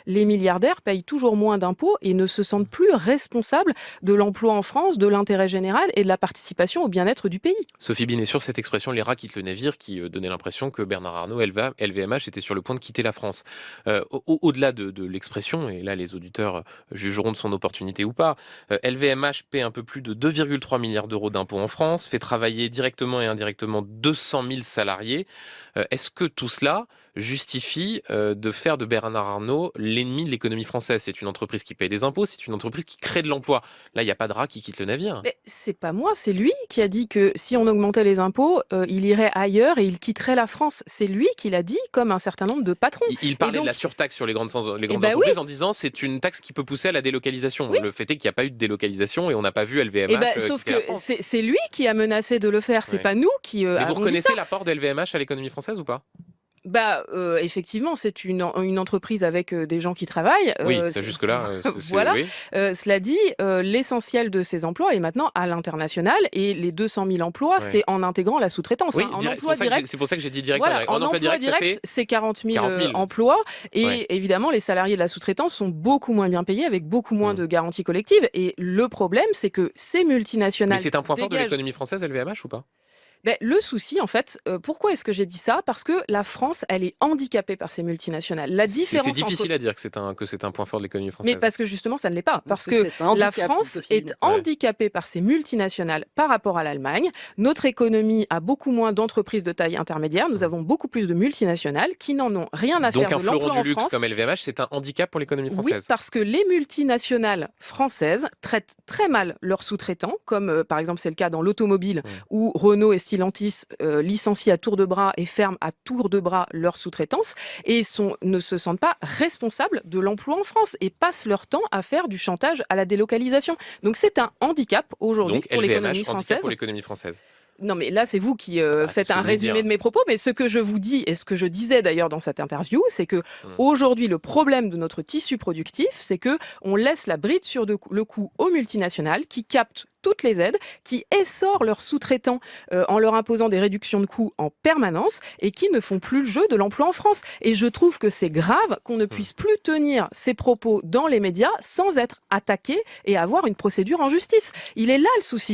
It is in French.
les milliardaires payent toujours moins d'impôts et ne se sentent plus responsables de l'emploi en France, de l'intérêt général et de la participation au bien-être du pays. Sophie Binet, sur cette expression "les rats quittent le navire", qui donnait l'impression que Bernard Arnault, LVMH, était sur le point de quitter la France. Au-delà de l'expression, et là les auditeurs jugeront de son opportunité ou pas, LVMH paie un peu plus de 2,3 milliards d'euros d'impôts en France, fait travailler directement et indirectement 200 000 salariés. Est-ce que tout cela justifie de faire de Bernard Arnault l'ennemi de l'économie française? C'est une entreprise qui paye des impôts, c'est une entreprise qui crée de l'emploi. Là, il n'y a pas de rat qui quitte le navire. Mais c'est pas moi, c'est lui qui a dit que si on augmentait les impôts, il irait ailleurs et il quitterait la France. C'est lui qui l'a dit, comme un certain nombre de patrons. Il Et parlait de donc, la surtaxe sur les grandes eh ben oui, entreprises en disant c'est une taxe qui peut pousser à la délocalisation. oui. Le fait est qu'il n'y a pas eu de délocalisation et on n'a pas vu Eh ben, LVMH sauf quitter que la France. c'est lui qui a menacé de le faire, c'est Ouais. pas nous qui Mais vous avons dit ça. reconnaissez l'apport de LVMH à l'économie française ou pas? Effectivement, c'est une entreprise avec, des gens qui travaillent, Oui, ça jusque-là, voilà. oui. Cela dit, l'essentiel de ces emplois est maintenant à l'international et les 200 000 emplois, Ouais. c'est en intégrant la sous-traitance, Oui, hein. En c'est emploi pour ça que direct, j'ai dit direct. voilà, En en emploi emploi direct, ça fait direct, c'est 40 000, 40 000. emplois Ouais. et évidemment, les salariés de la sous-traitance sont beaucoup moins bien payés avec beaucoup moins Mm. de garanties collectives et le problème, c'est que ces Mais multinationales c'est un point fort de dégagent. l'économie française, LVMH, ou pas? Le souci, en fait, pourquoi est-ce que j'ai dit ça? Parce que la France, elle est handicapée par ces multinationales. La C'est différence entre difficile à dire que c'est un point fort de l'économie Mais française. parce que justement, ça ne l'est pas. Parce Parce que que c'est un la handicap, France Sophie est Binet. Ouais. handicapée par ces multinationales par rapport à l'Allemagne. Notre économie a beaucoup moins d'entreprises de taille intermédiaire. Nous Mm. avons beaucoup plus de multinationales qui n'en ont rien à Donc faire un de fleuron l'emploi du en luxe France. comme LVMH, c'est un handicap pour l'économie Oui, française. parce que les multinationales françaises traitent très mal leurs sous-traitants, comme par exemple c'est le cas dans l'automobile, Mm. où Renault et Stellantis licencient à tour de bras et ferment à tour de bras leurs sous-traitances, et ne se sentent pas responsables de l'emploi en France, et passent leur temps à faire du chantage à la délocalisation. Donc c'est un handicap aujourd'hui Donc pour l'économie LVMH, handicap française. pour l'économie française. Non, mais là, c'est vous qui C'est faites ce que un je venais de résumé dire. de mes propos, mais ce que je vous dis et ce que je disais d'ailleurs dans cette interview, c'est que Mm. aujourd'hui, le problème de notre tissu productif, c'est que on laisse la bride sur le cou aux multinationales qui captent toutes les aides, qui essorent leurs sous-traitants en leur imposant des réductions de coûts en permanence et qui ne font plus le jeu de l'emploi en France. Et je trouve que c'est grave qu'on ne Mm. puisse plus tenir ces propos dans les médias sans être attaqué et avoir une procédure en justice. Il est là le souci.